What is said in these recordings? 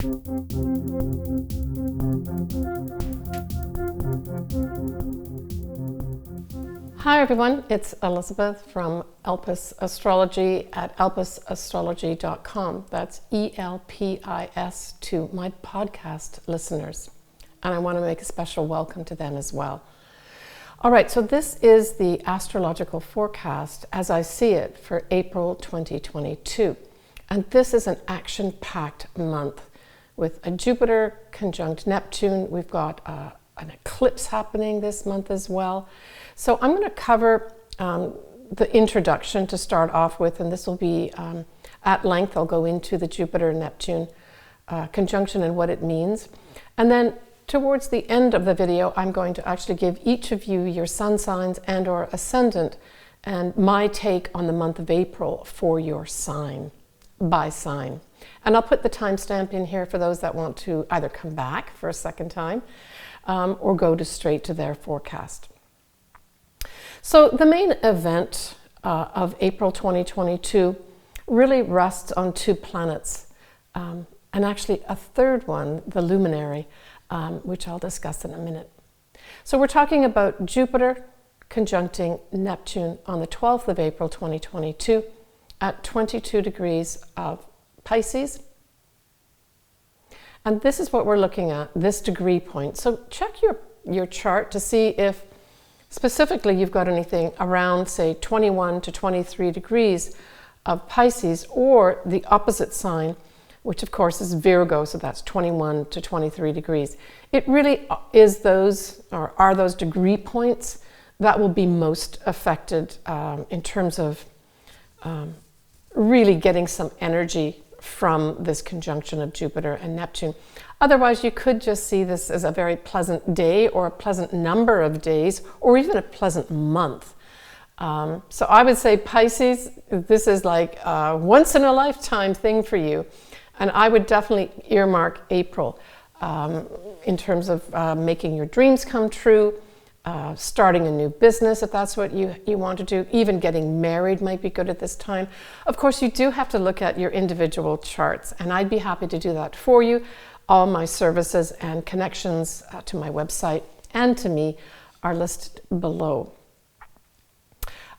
Hi everyone, it's Elizabeth from Aries Astrology at elpisastrology.com. That's ELPIS to my podcast listeners. And I want to make a special welcome to them as well. All right, so this is the astrological forecast as I see it for April 2022. And this is an action-packed month with a Jupiter conjunct Neptune. We've got an eclipse happening this month as well. So I'm going to cover the introduction to start off with, and this will be at length. I'll go into the Jupiter-Neptune conjunction and what it means. And then towards the end of the video, I'm going to actually give each of you your sun signs and or ascendant and my take on the month of April for your sign by sign. And I'll put the timestamp in here for those that want to either come back for a second time or go straight to their forecast. So the main event of April 2022 really rests on two planets, and actually a third one, the luminary, which I'll discuss in a minute. So we're talking about Jupiter conjuncting Neptune on the 12th of April 2022 at 22 degrees of Pisces. And this is what we're looking at, this degree point. So check your chart to see if specifically you've got anything around, say, 21 to 23 degrees of Pisces, or the opposite sign, which of course is Virgo, so that's 21 to 23 degrees. It really is those, or are those degree points that will be most affected in terms of really getting some energy from this conjunction of Jupiter and Neptune. Otherwise, you could just see this as a very pleasant day or a pleasant number of days or even a pleasant month. So I would say Pisces, this is like a once in a lifetime thing for you. And I would definitely earmark April in terms of making your dreams come true, starting a new business if that's what you want to do. Even getting married might be good at this time. Of course, you do have to look at your individual charts, and I'd be happy to do that for you. All my services and connections to my website and to me are listed below.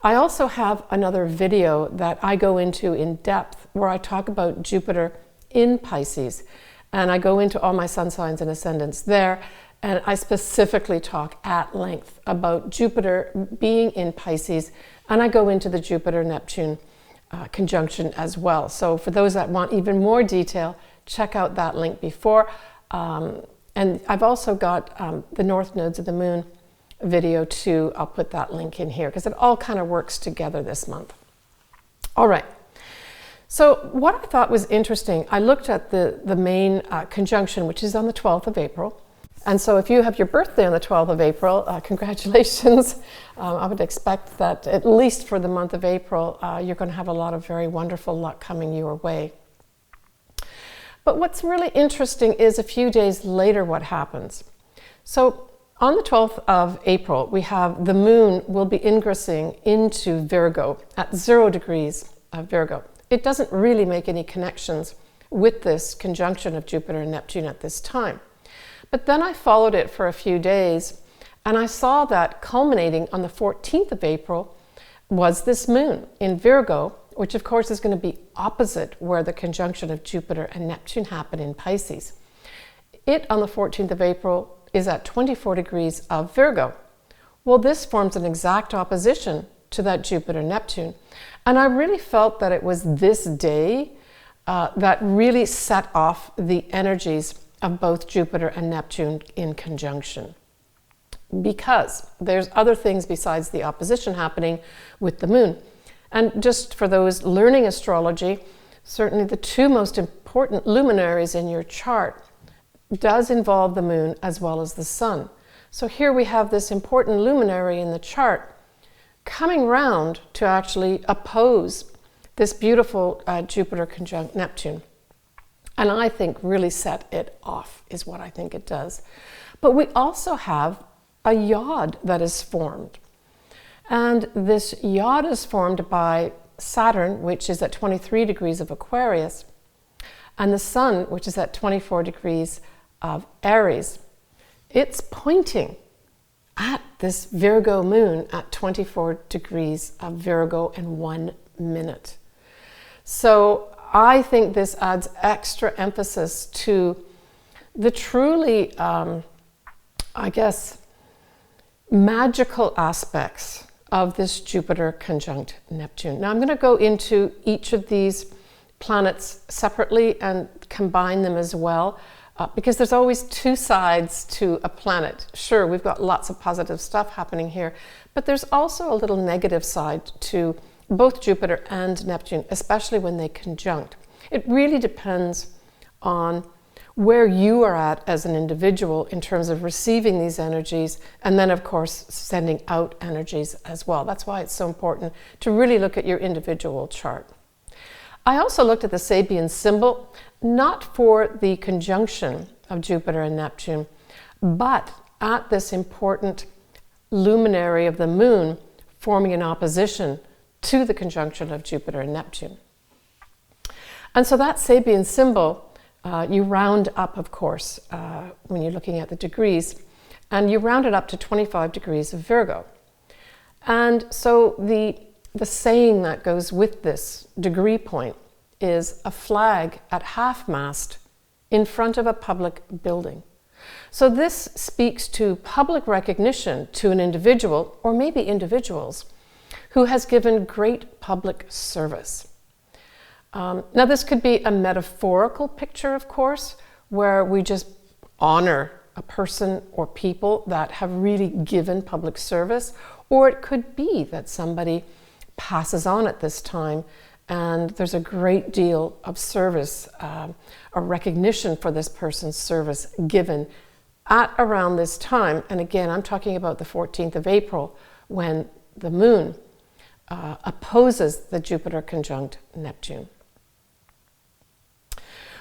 I also have another video that I go into in depth where I talk about Jupiter in Pisces, and I go into all my sun signs and ascendants there, and I specifically talk at length about Jupiter being in Pisces, and I go into the Jupiter-Neptune conjunction as well. So for those that want even more detail, check out that link before. And I've also got the North Nodes of the Moon video too. I'll put that link in here because it all kind of works together this month. All right. So what I thought was interesting, I looked at the main conjunction, which is on the 12th of April. And so if you have your birthday on the 12th of April, congratulations. I would expect that at least for the month of April, you're going to have a lot of very wonderful luck coming your way. But what's really interesting is a few days later what happens. So on the 12th of April, we have the moon will be ingressing into Virgo at 0 degrees of Virgo. It doesn't really make any connections with this conjunction of Jupiter and Neptune at this time. But then I followed it for a few days, and I saw that culminating on the 14th of April was this moon in Virgo, which of course is going to be opposite where the conjunction of Jupiter and Neptune happened in Pisces. It, on the 14th of April, is at 24 degrees of Virgo. Well, this forms an exact opposition to that Jupiter-Neptune. And I really felt that it was this day that really set off the energies of both Jupiter and Neptune in conjunction. Because there's other things besides the opposition happening with the moon. And just for those learning astrology, certainly the two most important luminaries in your chart does involve the moon as well as the sun. So here we have this important luminary in the chart coming round to actually oppose this beautiful Jupiter conjunct Neptune. And I think really set it off is what I think it does. But we also have a yod that is formed. And this yod is formed by Saturn, which is at 23 degrees of Aquarius, And the sun, which is at 24 degrees of Aries, it's pointing at this Virgo moon at 24 degrees of Virgo in 1 minute. So I think this adds extra emphasis to the truly, I guess, magical aspects of this Jupiter conjunct Neptune. Now I'm going to go into each of these planets separately and combine them as well, because there's always two sides to a planet. Sure, we've got lots of positive stuff happening here, but there's also a little negative side to both Jupiter and Neptune, especially when they conjunct. It really depends on where you are at as an individual in terms of receiving these energies, and then of course sending out energies as well. That's why it's so important to really look at your individual chart. I also looked at the Sabian symbol, not for the conjunction of Jupiter and Neptune, but at this important luminary of the moon forming an opposition to the conjunction of Jupiter and Neptune. And so that Sabian symbol, you round up, of course, when you're looking at the degrees, and you round it up to 25 degrees of Virgo. And so the saying that goes with this degree point is a flag at half-mast in front of a public building. So this speaks to public recognition to an individual, or maybe individuals, who has given great public service. Now this could be a metaphorical picture, of course, where we just honor a person or people that have really given public service, or it could be that somebody passes on at this time and there's a great deal of service, a recognition for this person's service given at around this time. And again, I'm talking about the 14th of April, when the moon opposes the Jupiter conjunct Neptune.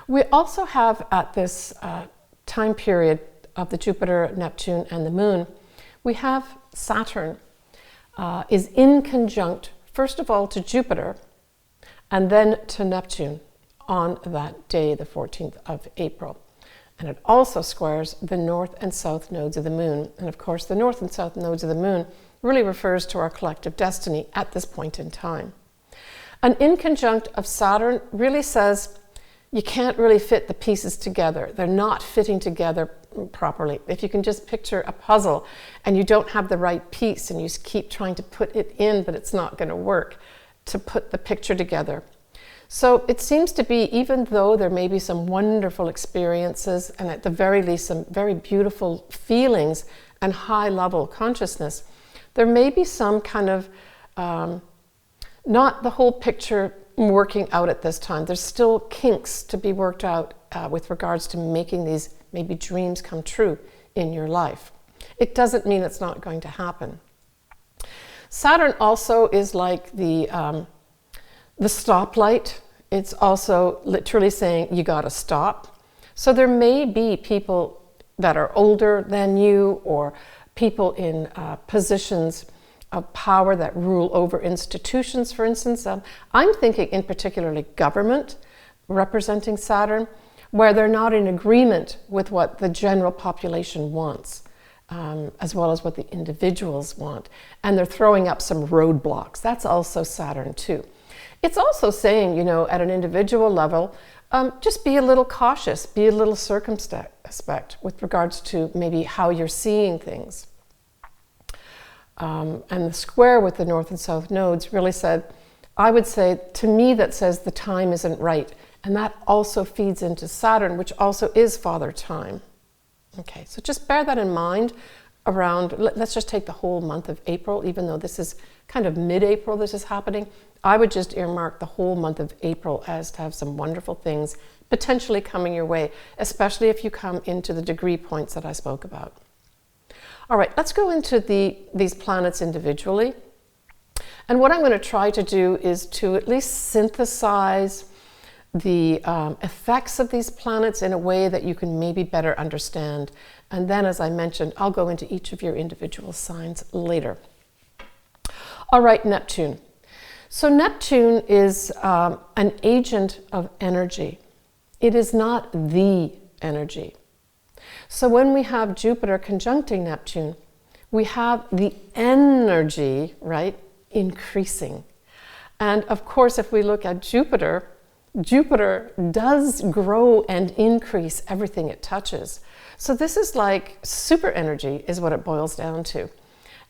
We also have at this time period of the Jupiter, Neptune, and the moon, we have Saturn is in conjunct, first of all, to Jupiter, and then to Neptune on that day, the 14th of April. And it also squares the north and south nodes of the moon. And of course, the north and south nodes of the moon really refers to our collective destiny at this point in time. An inconjunct of Saturn really says you can't really fit the pieces together. They're not fitting together properly. If you can just picture a puzzle and you don't have the right piece and you keep trying to put it in, but it's not going to work to put the picture together. So it seems to be, even though there may be some wonderful experiences and at the very least some very beautiful feelings and high level consciousness, there may be some kind of not the whole picture working out at this time. There's still kinks to be worked out with regards to making these maybe dreams come true in your life. It doesn't mean it's not going to happen. Saturn also is like the stoplight. It's also literally saying you got to stop. So there may be people that are older than you, or people in positions of power that rule over institutions, for instance. I'm thinking in particularly government representing Saturn, where they're not in agreement with what the general population wants, as well as what the individuals want. And they're throwing up some roadblocks. That's also Saturn too. It's also saying, you know, at an individual level, just be a little cautious, be a little circumspect with regards to maybe how you're seeing things. And the square with the north and south nodes really said, I would say, to me, that says the time isn't right. And that also feeds into Saturn, which also is Father Time. Okay, so just bear that in mind around, let's just take the whole month of April, even though this is kind of mid-April this is happening. I would just earmark the whole month of April as to have some wonderful things potentially coming your way, especially if you come into the degree points that I spoke about. All right, let's go into these planets individually. And what I'm going to try to do is to at least synthesize the effects of these planets in a way that you can maybe better understand. And then, as I mentioned, I'll go into each of your individual signs later. All right, Neptune. So Neptune is an agent of energy. It is not the energy. So when we have Jupiter conjuncting Neptune, we have the energy, right, increasing. And of course, if we look at Jupiter, Jupiter does grow and increase everything it touches. So this is like super energy is what it boils down to,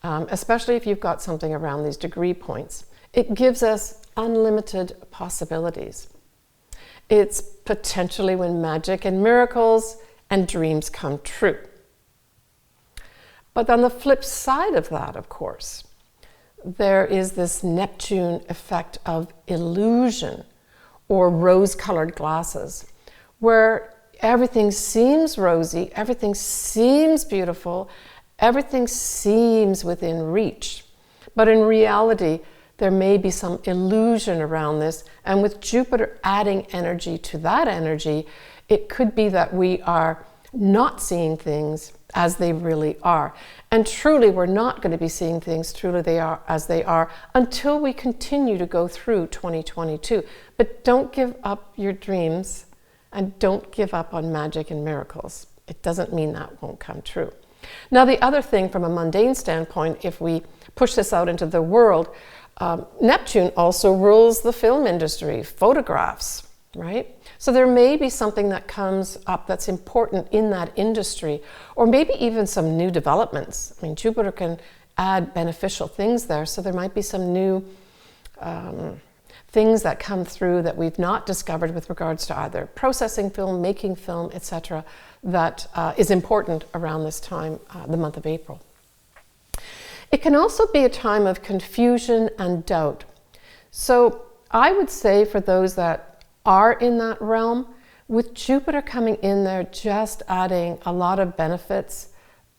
especially if you've got something around these degree points. It gives us unlimited possibilities. It's potentially when magic and miracles and dreams come true. But on the flip side of that, of course, there is this Neptune effect of illusion or rose-colored glasses, where everything seems rosy, everything seems beautiful, everything seems within reach. But in reality, there may be some illusion around this, and with Jupiter adding energy to that energy, it could be that we are not seeing things as they really are. And truly, we're not going to be seeing things truly as they are until we continue to go through 2022. But don't give up your dreams and don't give up on magic and miracles. It doesn't mean that won't come true. Now, the other thing from a mundane standpoint, if we push this out into the world, Neptune also rules the film industry, photographs, right? So there may be something that comes up that's important in that industry, or maybe even some new developments. I mean, Jupiter can add beneficial things there, so there might be some new things that come through that we've not discovered with regards to either processing film, making film, etc., that is important around this time, the month of April. It can also be a time of confusion and doubt. So I would say for those that are in that realm, with Jupiter coming in there, just adding a lot of benefits,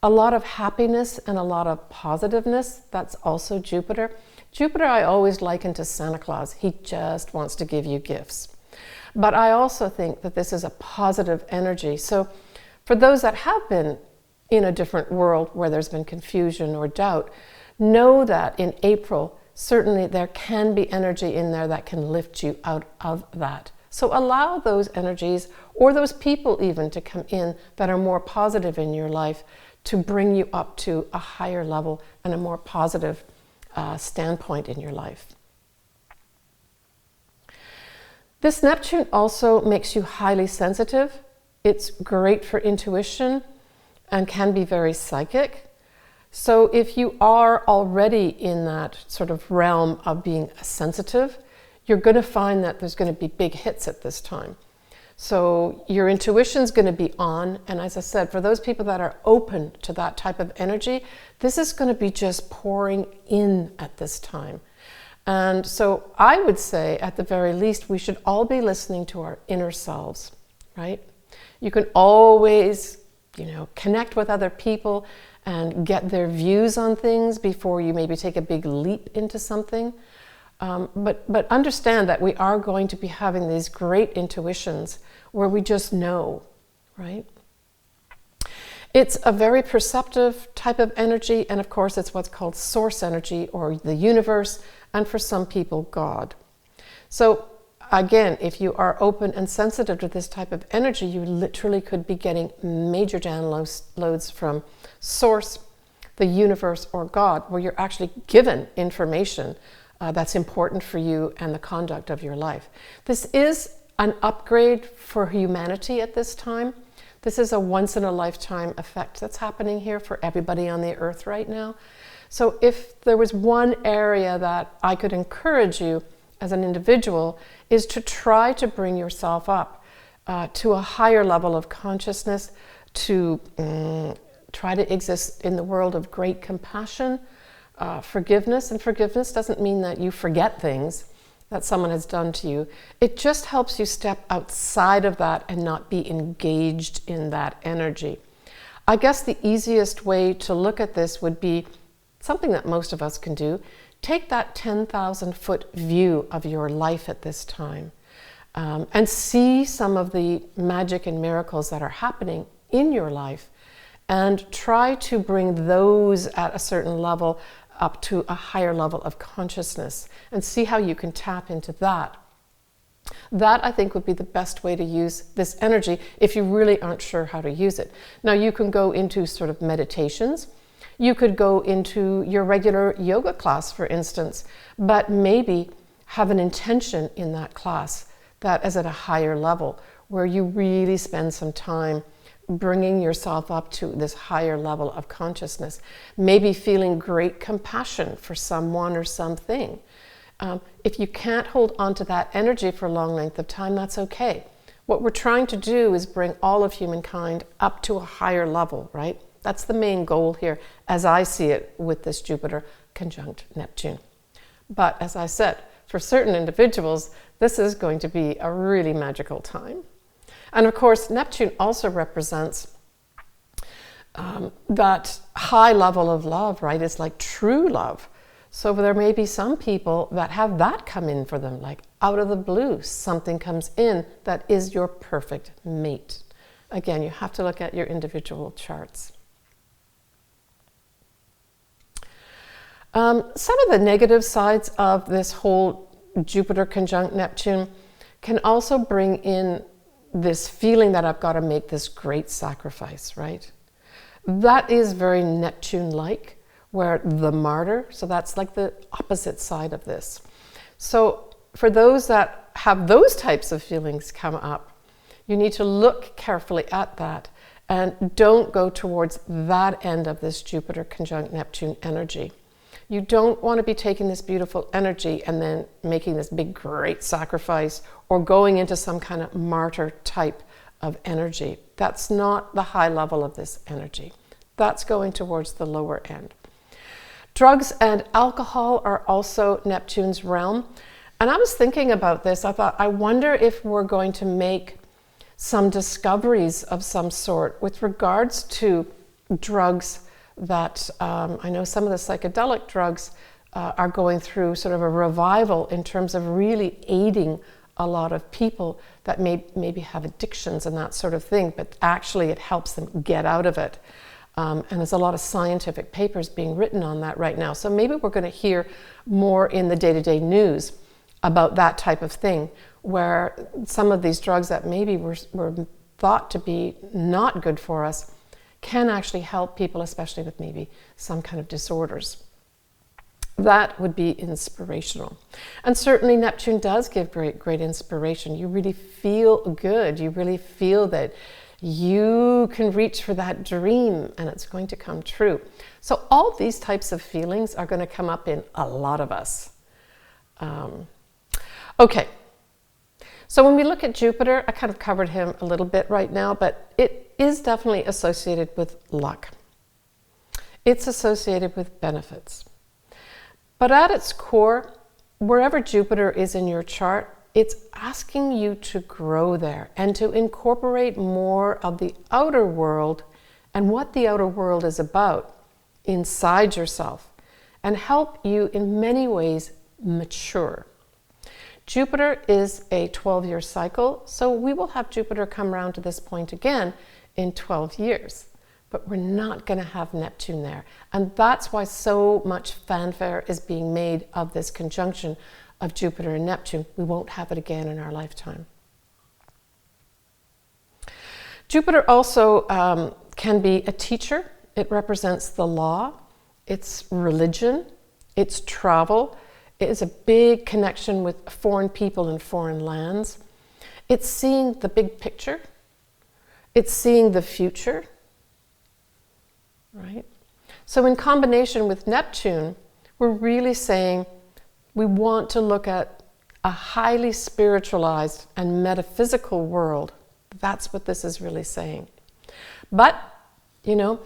a lot of happiness and a lot of positiveness, that's also Jupiter. Jupiter I always liken to Santa Claus. He just wants to give you gifts. But I also think that this is a positive energy. So for those that have been in a different world where there's been confusion or doubt, know that in April, certainly there can be energy in there that can lift you out of that. So allow those energies, or those people even, to come in that are more positive in your life to bring you up to a higher level and a more positive standpoint in your life. This Neptune also makes you highly sensitive. It's great for intuition and can be very psychic. So if you are already in that sort of realm of being sensitive, you're going to find that there's going to be big hits at this time. So your intuition's going to be on, and as I said, for those people that are open to that type of energy, this is going to be just pouring in at this time. And so I would say, at the very least, we should all be listening to our inner selves, right? You can always, connect with other people and get their views on things before you maybe take a big leap into something. But understand that we are going to be having these great intuitions where we just know, right? It's a very perceptive type of energy, and of course it's what's called source energy, or the universe, and for some people, God. So again, if you are open and sensitive to this type of energy, you literally could be getting major downloads from source, the universe, or God, where you're actually given information that's important for you and the conduct of your life. This is an upgrade for humanity at this time. This is a once-in-a-lifetime effect that's happening here for everybody on the earth right now. So if there was one area that I could encourage you as an individual, is to try to bring yourself up to a higher level of consciousness, to try to exist in the world of great compassion, forgiveness. And forgiveness doesn't mean that you forget things that someone has done to you. It just helps you step outside of that and not be engaged in that energy. I guess the easiest way to look at this would be something that most of us can do. Take that 10,000-foot view of your life at this time and see some of the magic and miracles that are happening in your life, and try to bring those at a certain level up to a higher level of consciousness, and see how you can tap into that. That, I think, would be the best way to use this energy if you really aren't sure how to use it. Now, you can go into sort of meditations. You could go into your regular yoga class, for instance, but maybe have an intention in that class that is at a higher level, where you really spend some time bringing yourself up to this higher level of consciousness. Maybe feeling great compassion for someone or something. If you can't hold on to that energy for a long length of time, that's okay. What we're trying to do is bring all of humankind up to a higher level, right? That's the main goal here, as I see it with this Jupiter conjunct Neptune. But as I said, for certain individuals, this is going to be a really magical time. And of course, Neptune also represents that high level of love, right? It's like true love. So there may be some people that have that come in for them, like out of the blue, something comes in that is your perfect mate. Again, you have to look at your individual charts. Some of the negative sides of this whole Jupiter conjunct Neptune can also bring in this feeling that I've got to make this great sacrifice, right? That is very Neptune-like, where the martyr, so that's like the opposite side of this. So for those that have those types of feelings come up, you need to look carefully at that and don't go towards that end of this Jupiter conjunct Neptune energy. You don't want to be taking this beautiful energy and then making this big, great sacrifice or going into some kind of martyr type of energy. That's not the high level of this energy. That's going towards the lower end. Drugs and alcohol are also Neptune's realm. And I was thinking about this. I thought, I wonder if we're going to make some discoveries of some sort with regards to drugs that I know some of the psychedelic drugs are going through sort of a revival in terms of really aiding a lot of people that maybe have addictions and that sort of thing, but actually it helps them get out of it. And there's a lot of scientific papers being written on that right now. So maybe we're going to hear more in the day-to-day news about that type of thing, where some of these drugs that maybe were thought to be not good for us can actually help people, especially with maybe some kind of disorders. That would be inspirational. And certainly Neptune does give great inspiration. You really feel good. You really feel that you can reach for that dream and it's going to come true. So all these types of feelings are going to come up in a lot of us. Okay. So when we look at Jupiter, I kind of covered him a little bit right now, but it is definitely associated with luck. It's associated with benefits. But at its core, wherever Jupiter is in your chart, it's asking you to grow there and to incorporate more of the outer world and what the outer world is about inside yourself and help you in many ways mature. Jupiter is a 12-year cycle, so we will have Jupiter come around to this point again in 12 years. But we're not going to have Neptune there. And that's why so much fanfare is being made of this conjunction of Jupiter and Neptune. We won't have it again in our lifetime. Jupiter also can be a teacher. It represents the law, it's religion, it's travel. It is a big connection with foreign people and foreign lands. It's seeing the big picture. It's seeing the future. Right? So in combination with Neptune, we're really saying we want to look at a highly spiritualized and metaphysical world. That's what this is really saying. But, you know,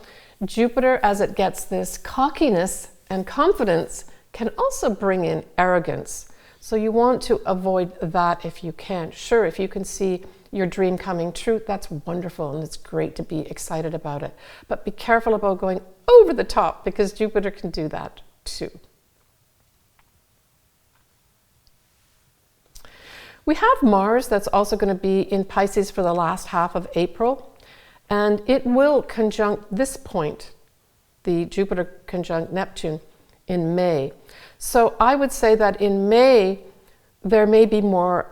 Jupiter, as it gets this cockiness and confidence, can also bring in arrogance. So you want to avoid that if you can. Sure, if you can see your dream coming true, that's wonderful and it's great to be excited about it. But be careful about going over the top because Jupiter can do that too. We have Mars that's also going to be in Pisces for the last half of April, and it will conjunct this point, the Jupiter conjunct Neptune, in May. So I would say that in May, there may be more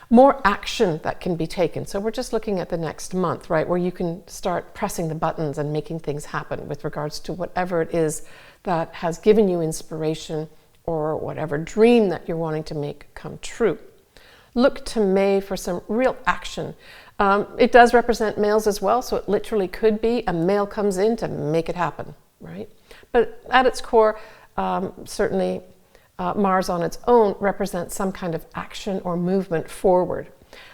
more action that can be taken. So we're just looking at the next month, right, where you can start pressing the buttons and making things happen with regards to whatever it is that has given you inspiration or whatever dream that you're wanting to make come true. Look to May for some real action. It does represent males as well, so it literally could be a male comes in to make it happen, right? But at its core, certainly Mars on its own represents some kind of action or movement forward.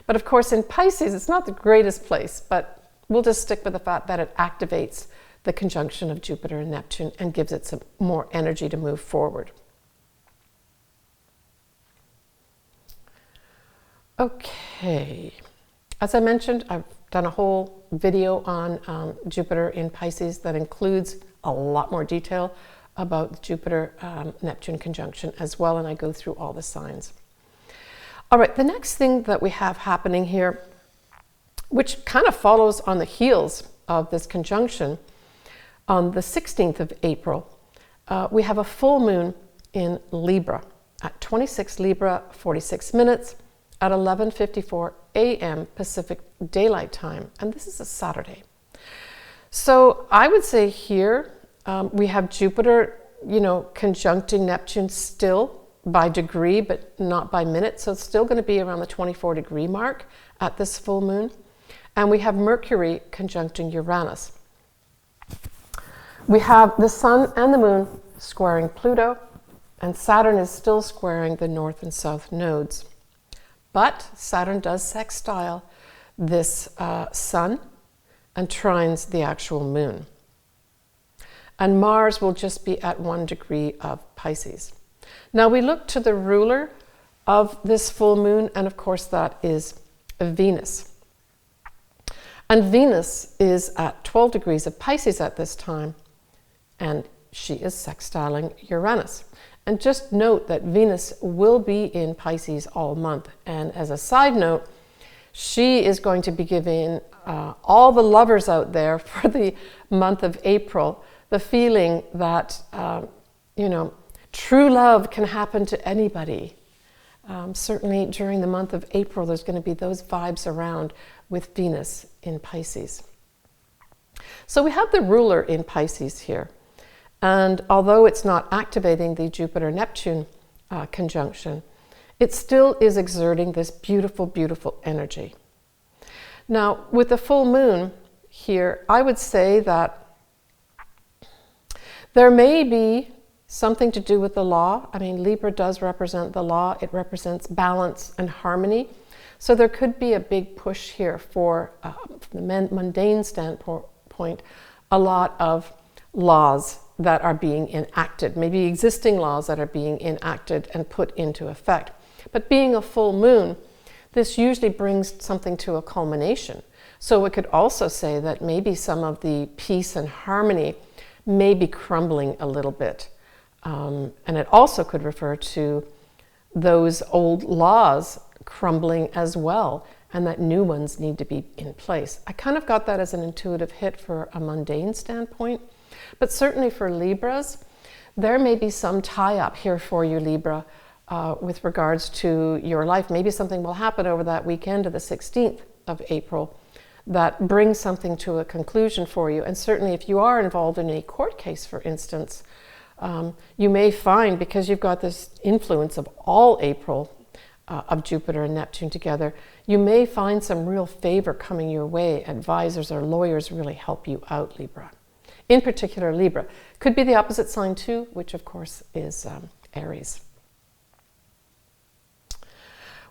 But of course in Pisces, it's not the greatest place, but we'll just stick with the fact that it activates the conjunction of Jupiter and Neptune and gives it some more energy to move forward. Okay, as I mentioned, I've done a whole video on Jupiter in Pisces that includes a lot more detail about the Jupiter-Neptune conjunction as well, and I go through all the signs. All right, the next thing that we have happening here, which kind of follows on the heels of this conjunction, on the 16th of April, we have a full moon in Libra at 26 Libra, 46 minutes, at 11:54 a.m. Pacific Daylight Time, and this is a Saturday. So I would say here we have Jupiter, conjuncting Neptune still by degree, but not by minute. So it's still going to be around the 24-degree mark at this full moon. And we have Mercury conjuncting Uranus. We have the Sun and the Moon squaring Pluto, and Saturn is still squaring the North and South nodes. But Saturn does sextile this Sun and trines the actual Moon. And Mars will just be at 1 degree of Pisces. Now we look to the ruler of this full moon, and of course that is Venus. And Venus is at 12 degrees of Pisces at this time, and she is sextiling Uranus. And just note that Venus will be in Pisces all month. And as a side note, she is going to be giving all the lovers out there for the month of April the feeling that, true love can happen to anybody. Certainly during the month of April, there's going to be those vibes around with Venus in Pisces. So we have the ruler in Pisces here. And although it's not activating the Jupiter-Neptune conjunction, it still is exerting this beautiful, beautiful energy. Now, with the full moon here, I would say that there may be something to do with the law. I mean, Libra does represent the law. It represents balance and harmony. So there could be a big push here for, from the mundane standpoint, a lot of laws that are being enacted, maybe existing laws that are being enacted and put into effect. But being a full moon, this usually brings something to a culmination. So we could also say that maybe some of the peace and harmony may be crumbling a little bit. And it also could refer to those old laws crumbling as well, and that new ones need to be in place. I kind of got that as an intuitive hit for a mundane standpoint. But certainly for Libras, there may be some tie-up here for you, Libra, with regards to your life. Maybe something will happen over that weekend of the 16th of April that brings something to a conclusion for you. And certainly if you are involved in a court case, for instance, you may find, because you've got this influence of all April of Jupiter and Neptune together, you may find some real favor coming your way. Advisors or lawyers really help you out, Libra. In particular, Libra. Could be the opposite sign too, which of course is Aries.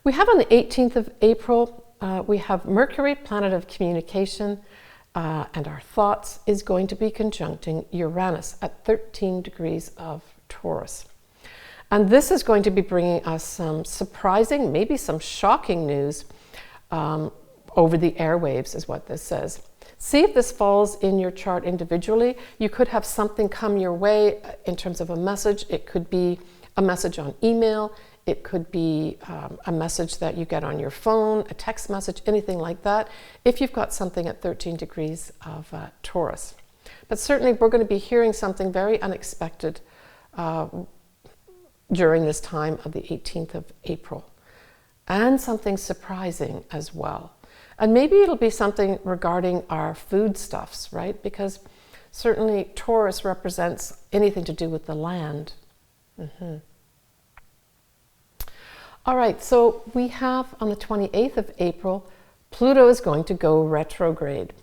We have on the 18th of April, we have Mercury, planet of communication, and our thoughts, is going to be conjuncting Uranus at 13 degrees of Taurus. And this is going to be bringing us some surprising, maybe some shocking news over the airwaves, is what this says. See if this falls in your chart individually. You could have something come your way in terms of a message. It could be a message on email. It could be a message that you get on your phone, a text message, anything like that, if you've got something at 13 degrees of Taurus. But certainly we're going to be hearing something very unexpected during this time of the 18th of April. and something surprising as well. And maybe it'll be something regarding our foodstuffs, right? Because certainly Taurus represents anything to do with the land. All right, so we have on the 28th of April, Pluto is going to go retrograde.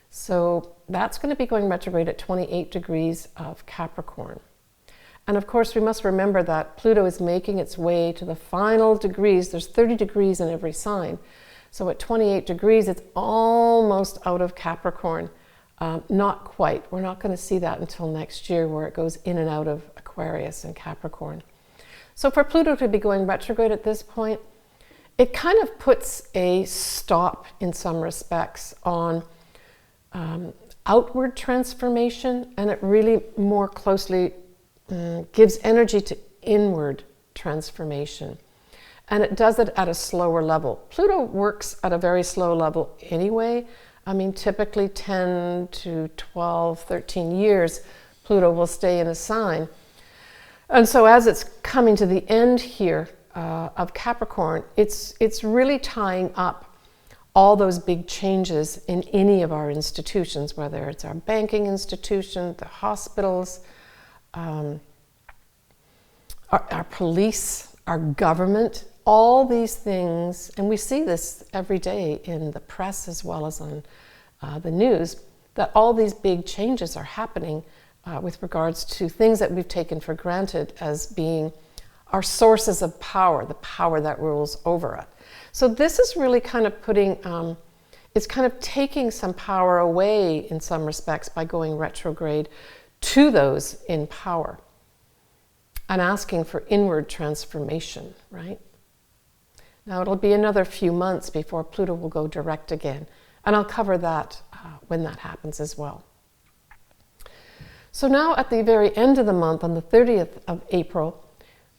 So that's going to be going retrograde at 28 degrees of Capricorn. And of course, we must remember that Pluto is making its way to the final degrees. There's 30 degrees in every sign. So at 28 degrees, it's almost out of Capricorn. Not quite. We're not going to see that until next year, where it goes in and out of Aquarius and Capricorn. So for Pluto to be going retrograde at this point, it kind of puts a stop in some respects on outward transformation, and it really more closely gives energy to inward transformation. And it does it at a slower level. Pluto works at a very slow level anyway. I mean, typically 10 to 12, 13 years, Pluto will stay in a sign. And so as it's coming to the end here of Capricorn, it's really tying up all those big changes in any of our institutions, whether it's our banking institution, the hospitals, our police, our government, all these things. And we see this every day in the press as well as on the news, that all these big changes are happening with regards to things that we've taken for granted as being our sources of power, the power that rules over it. So this is really kind of putting, it's kind of taking some power away in some respects by going retrograde to those in power and asking for inward transformation, right? Now it'll be another few months before Pluto will go direct again, and I'll cover that when that happens as well. So now at the very end of the month, on the 30th of April,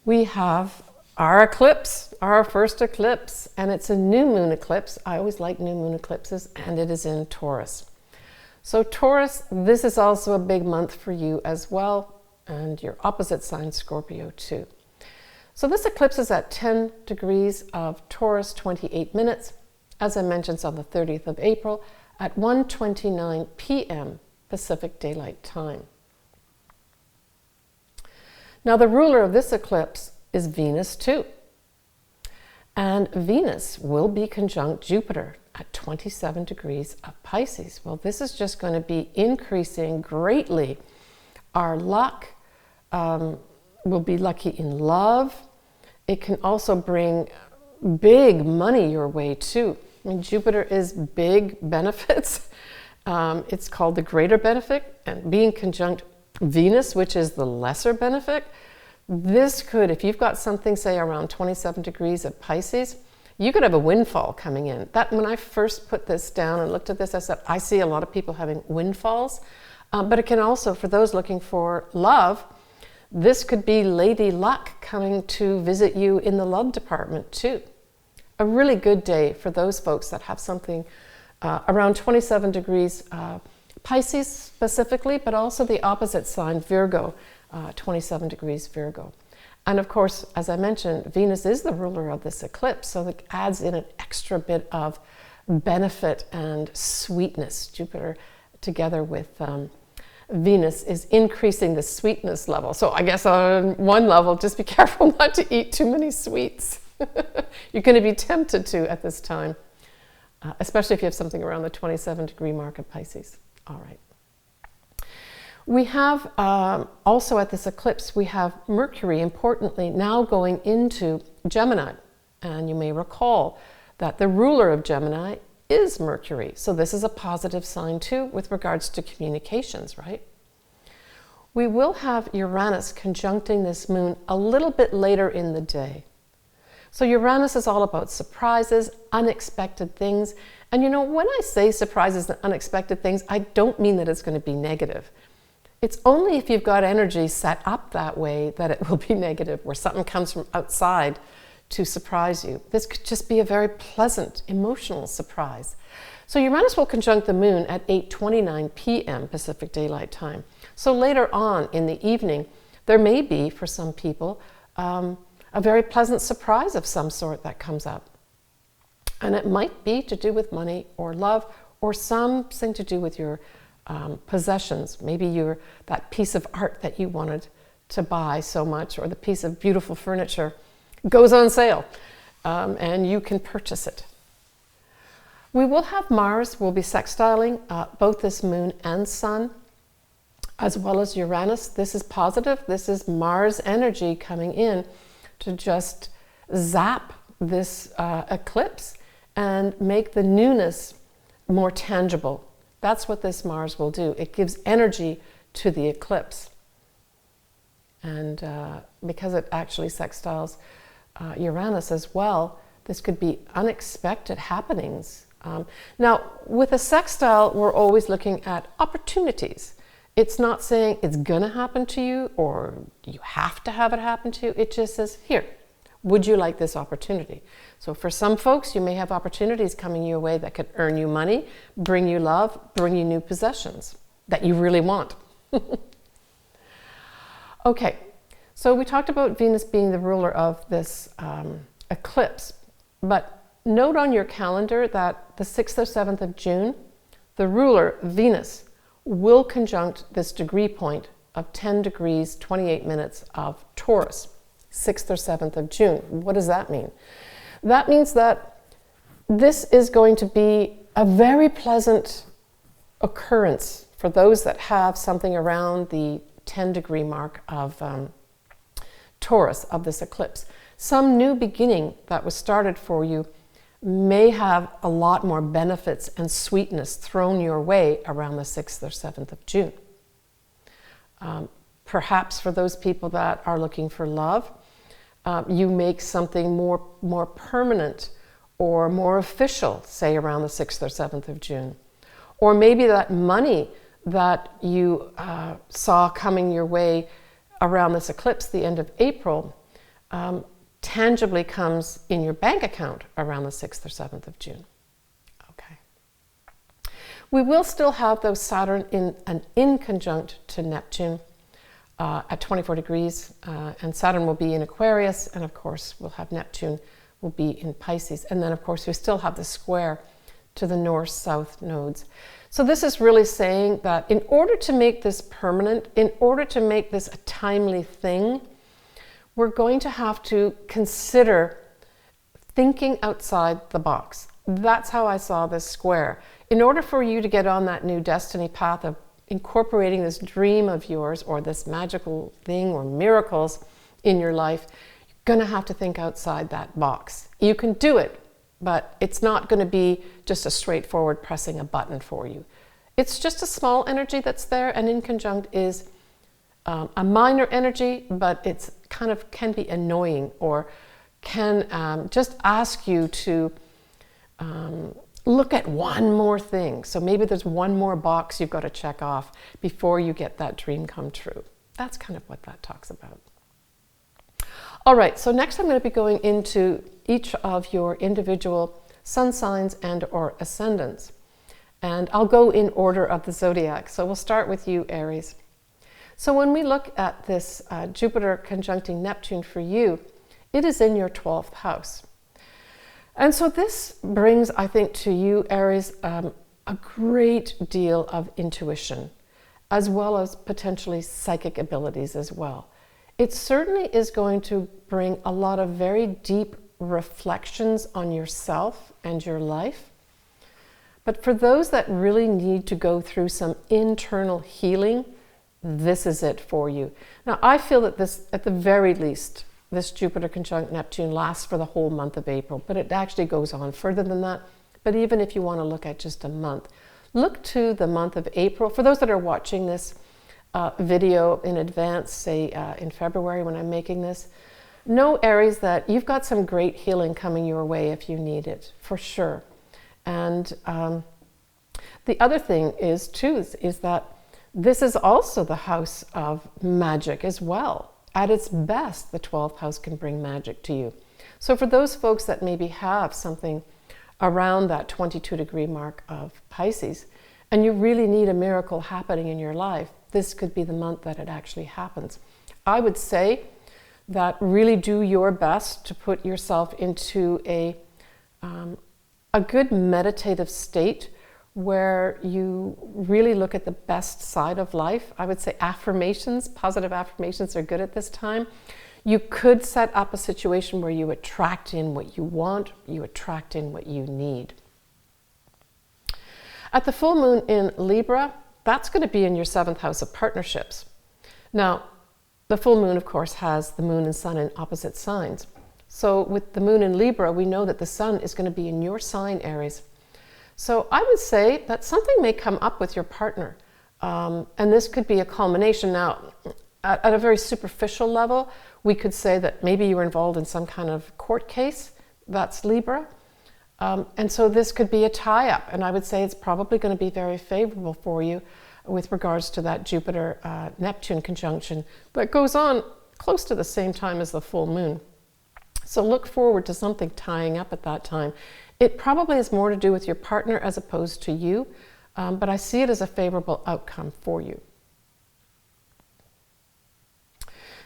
we have our eclipse, our first eclipse, and it's a new moon eclipse. I always like new moon eclipses, and it is in Taurus. So Taurus, this is also a big month for you as well, and your opposite sign, Scorpio, too. So this eclipse is at 10 degrees of Taurus, 28 minutes. As I mentioned, it's on the 30th of April at 1:29 p.m. Pacific Daylight Time. Now the ruler of this eclipse is Venus too. And Venus will be conjunct Jupiter at 27 degrees of Pisces. Well, this is just going to be increasing greatly our luck. We'll be lucky in love. It can also bring big money your way too. I mean, Jupiter is big benefits. It's called the greater benefit, and being conjunct Venus, which is the lesser benefit, this could, if you've got something, say, around 27 degrees of Pisces, you could have a windfall coming in. That, when I first put this down and looked at this, I said, I see a lot of people having windfalls, but it can also, for those looking for love, this could be Lady Luck coming to visit you in the love department too. A really good day for those folks that have something around 27 degrees Pisces specifically, but also the opposite sign, Virgo, 27 degrees Virgo. And of course, as I mentioned, Venus is the ruler of this eclipse, so it adds in an extra bit of benefit and sweetness. Jupiter together with Venus is increasing the sweetness level. So I guess on one level, just be careful not to eat too many sweets. You're going to be tempted to at this time, especially if you have something around the 27 degree mark of Pisces. All right. We have also at this eclipse, we have Mercury, importantly, now going into Gemini. And you may recall that the ruler of Gemini is Mercury. So this is a positive sign too with regards to communications, right? We will have Uranus conjuncting this moon a little bit later in the day. So Uranus is all about surprises, unexpected things. And you know, when I say surprises and unexpected things, I don't mean that it's going to be negative. It's only if you've got energy set up that way that it will be negative, where something comes from outside to surprise you. This could just be a very pleasant, emotional surprise. So Uranus will conjunct the moon at 8:29 p.m. Pacific Daylight Time. So later on in the evening, there may be, for some people, a very pleasant surprise of some sort that comes up. And it might be to do with money or love or something to do with your possessions. Maybe that piece of art that you wanted to buy so much, or the piece of beautiful furniture goes on sale, and you can purchase it. We will have Mars will be sextiling both this moon and sun, as well as Uranus. This is positive. This is Mars energy coming in to just zap this eclipse and make the newness more tangible. That's what this Mars will do. It gives energy to the eclipse. And because it actually sextiles Uranus as well, this could be unexpected happenings. Now, with a sextile, we're always looking at opportunities. It's not saying it's going to happen to you or you have to have it happen to you. It just says, here, would you like this opportunity? So for some folks, you may have opportunities coming your way that could earn you money, bring you love, bring you new possessions that you really want. Okay, so we talked about Venus being the ruler of this eclipse, but note on your calendar that the 6th or 7th of June, the ruler, Venus, will conjunct this degree point of 10 degrees, 28 minutes of Taurus, 6th or 7th of June. What does that mean? That means that this is going to be a very pleasant occurrence for those that have something around the 10-degree mark of Taurus, of this eclipse. Some new beginning that was started for you may have a lot more benefits and sweetness thrown your way around the 6th or 7th of June. Perhaps for those people that are looking for love, you make something more permanent or more official, say around the 6th or 7th of June. Or maybe that money that you saw coming your way around this eclipse, the end of April, tangibly comes in your bank account around the 6th or 7th of June. Okay. We will still have those Saturn in conjunct to Neptune at 24 degrees, and Saturn will be in Aquarius, and of course we'll have Neptune will be in Pisces. And then of course we still have the square to the north-south nodes. So this is really saying that in order to make this permanent, in order to make this a timely thing, we're going to have to consider thinking outside the box. That's how I saw this square. In order for you to get on that new destiny path of incorporating this dream of yours or this magical thing or miracles in your life, you're going to have to think outside that box. You can do it, but it's not going to be just a straightforward pressing a button for you. It's just a small energy that's there, and in conjunct is a minor energy, but it's kind of can be annoying or can just ask you to look at one more thing. So maybe there's one more box you've got to check off before you get that dream come true. That's kind of what that talks about. All right, so next I'm going to be going into each of your individual sun signs and or ascendants. And I'll go in order of the zodiac. So we'll start with you, Aries. So when we look at this Jupiter conjuncting Neptune for you, it is in your 12th house. And so this brings, I think, to you, Aries, a great deal of intuition, as well as potentially psychic abilities as well. It certainly is going to bring a lot of very deep reflections on yourself and your life. But for those that really need to go through some internal healing, this is it for you. Now, I feel that this, at the very least, this Jupiter conjunct Neptune lasts for the whole month of April, but it actually goes on further than that. But even if you want to look at just a month, look to the month of April. For those that are watching this video in advance, say in February when I'm making this, know, Aries, that you've got some great healing coming your way if you need it, for sure. And the other thing is, too, is that this is also the house of magic as well. At its best, the 12th house can bring magic to you. So for those folks that maybe have something around that 22-degree mark of Pisces, and you really need a miracle happening in your life, this could be the month that it actually happens. I would say that really do your best to put yourself into a good meditative state where you really look at the best side of life. I would say affirmations, positive affirmations are good at this time. You could set up a situation where you attract in what you want, you attract in what you need. At the full moon in Libra, that's going to be in your 7th house of partnerships. Now, the full moon, of course, has the moon and sun in opposite signs. So with the moon in Libra, we know that the sun is going to be in your sign, Aries. So I would say that something may come up with your partner. And this could be a culmination. Now, at a very superficial level, we could say that maybe you were involved in some kind of court case. That's Libra. And so this could be a tie-up. And I would say it's probably going to be very favorable for you with regards to that Jupiter-Neptune conjunction that goes on close to the same time as the full moon. So look forward to something tying up at that time. It probably has more to do with your partner as opposed to you, but I see it as a favorable outcome for you.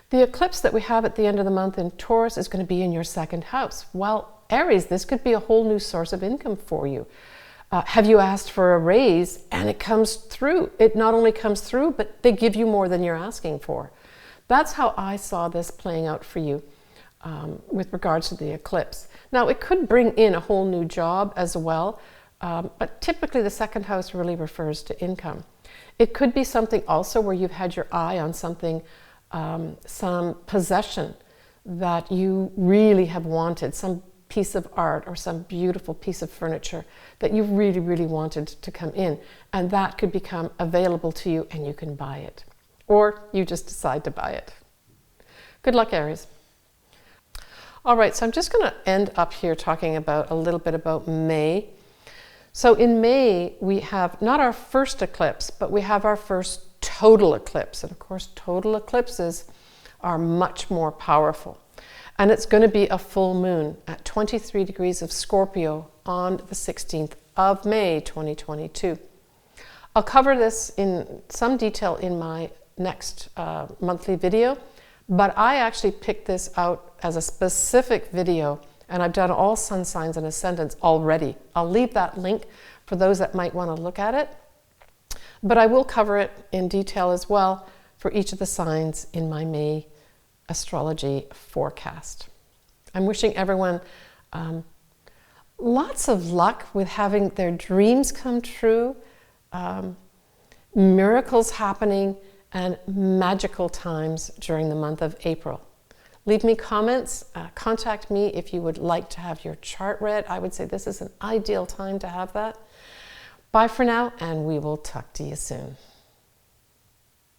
The eclipse that we have at the end of the month in Taurus is going to be in your 2nd house. Well, Aries, this could be a whole new source of income for you. Have you asked for a raise and it comes through? It not only comes through, but they give you more than you're asking for. That's how I saw this playing out for you with regards to the eclipse. Now, it could bring in a whole new job as well, but typically the 2nd house really refers to income. It could be something also where you've had your eye on something, some possession that you really have wanted, some piece of art or some beautiful piece of furniture that you really, really wanted to come in. And that could become available to you and you can buy it. Or you just decide to buy it. Good luck, Aries. All right, so I'm just going to end up here talking about a little bit about May. So in May, we have not our first eclipse, but we have our first total eclipse. And of course, total eclipses are much more powerful. And it's going to be a full moon at 23 degrees of Scorpio on the 16th of May, 2022. I'll cover this in some detail in my next monthly video, but I actually picked this out as a specific video, and I've done all sun signs and ascendants already. I'll leave that link for those that might want to look at it, but I will cover it in detail as well for each of the signs in my May astrology forecast. I'm wishing everyone lots of luck with having their dreams come true, miracles happening, and magical times during the month of April. Leave me comments, contact me if you would like to have your chart read. I would say this is an ideal time to have that. Bye for now, and we will talk to you soon.